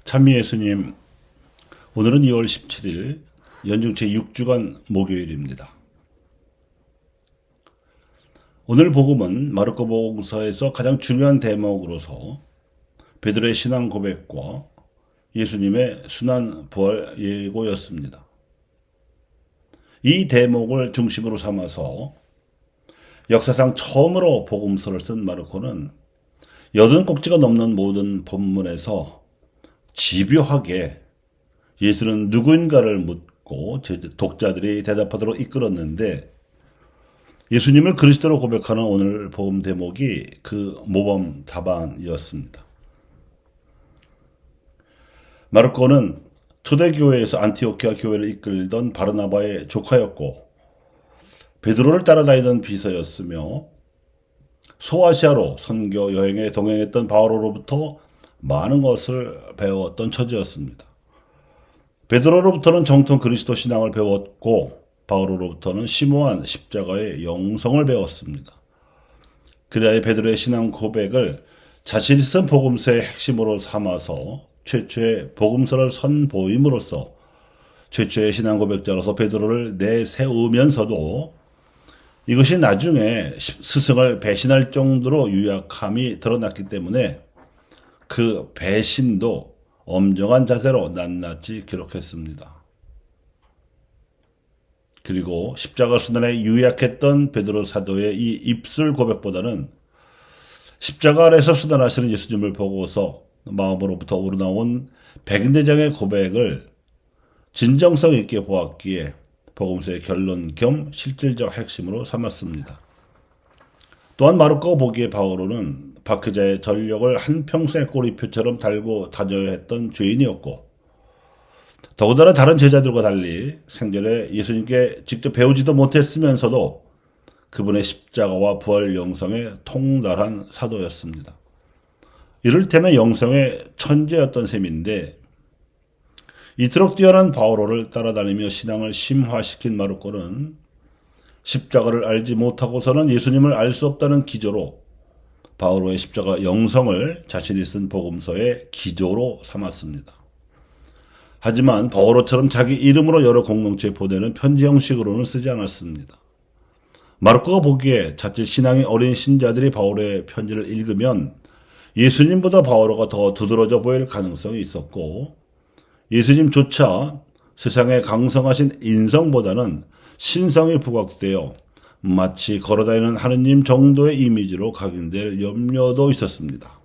찬미 예수님, 오늘은 2월 17일 연중 제6주간 목요일입니다. 오늘 복음은 마르코 복음서에서 가장 중요한 대목으로서 베드로의 신앙 고백과 예수님의 순환 부활 예고였습니다. 이 대목을 중심으로 삼아서 역사상 처음으로 복음서를 쓴 마르코는 80꼭지가 넘는 모든 본문에서 집요하게 예수는 누구인가를 묻고 독자들이 대답하도록 이끌었는데, 예수님을 그리스도로 고백하는 오늘 복음 대목이 그 모범 답안이었습니다. 마르코는 초대교회에서 안티오키아 교회를 이끌던 바르나바의 조카였고 베드로를 따라다니던 비서였으며 소아시아로 선교 여행에 동행했던 바오로로부터 많은 것을 배웠던 처지였습니다. 베드로로부터는 정통 그리스도 신앙을 배웠고 바오로로부터는 심오한 십자가의 영성을 배웠습니다. 그리하여 베드로의 신앙 고백을 자신이 쓴 복음서의 핵심으로 삼아서 최초의 복음서를 선보임으로써 최초의 신앙 고백자로서 베드로를 내세우면서도 이것이 나중에 스승을 배신할 정도로 유약함이 드러났기 때문에 그 배신도 엄정한 자세로 낱낱이 기록했습니다. 그리고 십자가 순환에 유약했던 베드로 사도의 이 입술 고백보다는 십자가 아래서 순환하시는 예수님을 보고서 마음으로부터 우러나온 백인대장의 고백을 진정성 있게 보았기에 복음서의 결론 겸 실질적 핵심으로 삼았습니다. 또한 마르코가 보기에 바오로는 박해자의 전력을 한평생 꼬리표처럼 달고 다녀야 했던 죄인이었고, 더군다나 다른 제자들과 달리 생전에 예수님께 직접 배우지도 못했으면서도 그분의 십자가와 부활 영성에 통달한 사도였습니다. 이를테면 영성의 천재였던 셈인데, 이토록 뛰어난 바오로를 따라다니며 신앙을 심화시킨 마르코는 십자가를 알지 못하고서는 예수님을 알 수 없다는 기조로 바오로의 십자가 영성을 자신이 쓴 복음서의 기조로 삼았습니다. 하지만 바오로처럼 자기 이름으로 여러 공동체에 보내는 편지 형식으로는 쓰지 않았습니다. 마르코가 보기에 자칫 신앙이 어린 신자들이 바오로의 편지를 읽으면 예수님보다 바오로가 더 두드러져 보일 가능성이 있었고, 예수님조차 세상에 강성하신 인성보다는 신성이 부각되어 마치 걸어다니는 하느님 정도의 이미지로 각인될 염려도 있었습니다.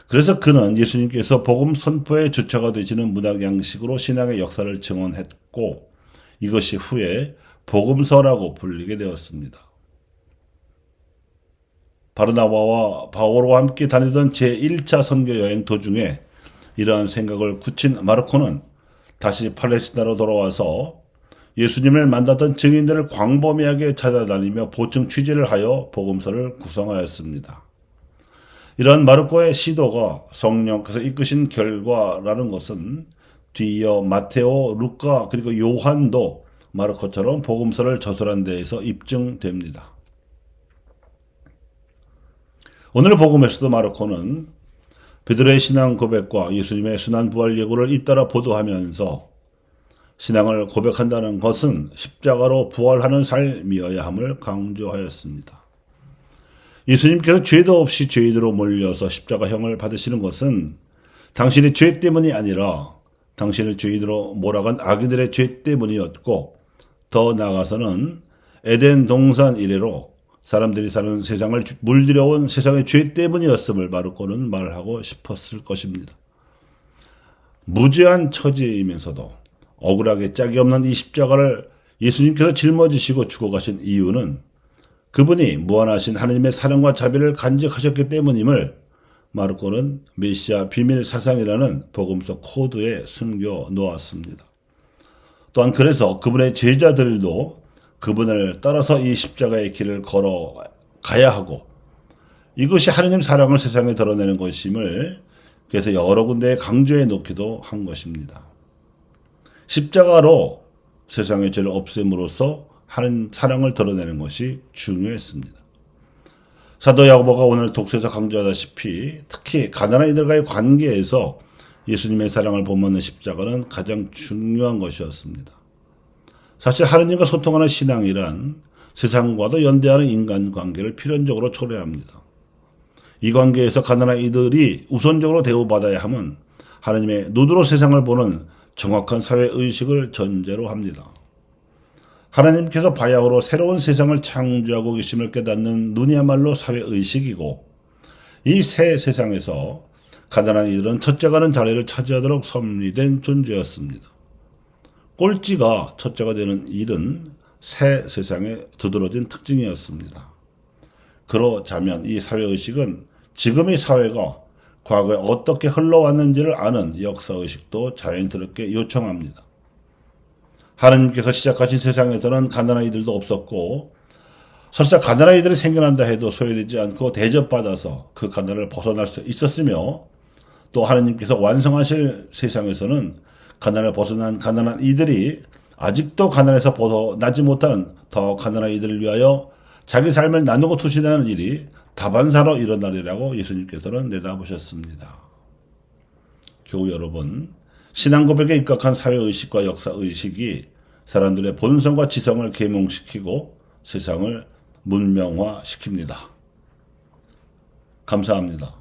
그래서 그는 예수님께서 복음 선포의 주체가 되시는 문학 양식으로 신앙의 역사를 증언했고, 이것이 후에 복음서라고 불리게 되었습니다. 바르나바와 바오로와 함께 다니던 제1차 선교 여행 도중에 이러한 생각을 굳힌 마르코는 다시 팔레스티나로 돌아와서 예수님을 만났던 증인들을 광범위하게 찾아다니며 보충 취재를 하여 복음서를 구성하였습니다. 이러한 마르코의 시도가 성령께서 이끄신 결과라는 것은 뒤이어 마테오, 루카 그리고 요한도 마르코처럼 복음서를 저술한 데에서 입증됩니다. 오늘 복음에서도 마르코는 베드로의 신앙 고백과 예수님의 순환 부활 예고를 잇따라 보도하면서 신앙을 고백한다는 것은 십자가로 부활하는 삶이어야 함을 강조하였습니다. 예수님께서 죄도 없이 죄인으로 몰려서 십자가형을 받으시는 것은 당신의 죄 때문이 아니라 당신을 죄인으로 몰아간 악인들의 죄 때문이었고, 더 나아가서는 에덴 동산 이래로 사람들이 사는 세상을 물들여온 세상의 죄 때문이었음을 마르코는 말하고 싶었을 것입니다. 무죄한 처지이면서도 억울하게 짝이 없는 이 십자가를 예수님께서 짊어지시고 죽어가신 이유는 그분이 무한하신 하나님의 사랑과 자비를 간직하셨기 때문임을 마르코는 메시아 비밀 사상이라는 복음서 코드에 숨겨 놓았습니다. 또한 그래서 그분의 제자들도 그분을 따라서 이 십자가의 길을 걸어가야 하고, 이것이 하나님 사랑을 세상에 드러내는 것임을 그래서 여러 군데에 강조해 놓기도 한 것입니다. 십자가로 세상의 죄를 없앰으로써 하나님 사랑을 드러내는 것이 중요했습니다. 사도 야고보가 오늘 독서에서 강조하다시피 특히 가난한 이들과의 관계에서 예수님의 사랑을 본받는 십자가는 가장 중요한 것이었습니다. 사실 하느님과 소통하는 신앙이란 세상과도 연대하는 인간관계를 필연적으로 초래합니다. 이 관계에서 가난한 이들이 우선적으로 대우받아야 함은 하느님의 눈으로 세상을 보는 정확한 사회의식을 전제로 합니다. 하나님께서 바야흐로 새로운 세상을 창조하고 계심을 깨닫는 눈이야말로 사회의식이고, 이 새 세상에서 가난한 이들은 첫째가 는 자리를 차지하도록 섭리된 존재였습니다. 꼴찌가 첫째가 되는 일은 새 세상에 두드러진 특징이었습니다. 그러자면 이 사회의식은 지금의 사회가 과거에 어떻게 흘러왔는지를 아는 역사의식도 자연스럽게 요청합니다. 하나님께서 시작하신 세상에서는 가난한 이들도 없었고, 설사 가난한 이들이 생겨난다 해도 소외되지 않고 대접받아서 그 가난을 벗어날 수 있었으며, 또 하나님께서 완성하실 세상에서는 가난을 벗어난 가난한 이들이 아직도 가난에서 벗어나지 못한 더 가난한 이들을 위하여 자기 삶을 나누고 투신하는 일이 다반사로 일어나리라고 예수님께서는 내다보셨습니다. 교우 여러분, 신앙 고백에 입각한 사회의식과 역사의식이 사람들의 본성과 지성을 계몽시키고 세상을 문명화시킵니다. 감사합니다.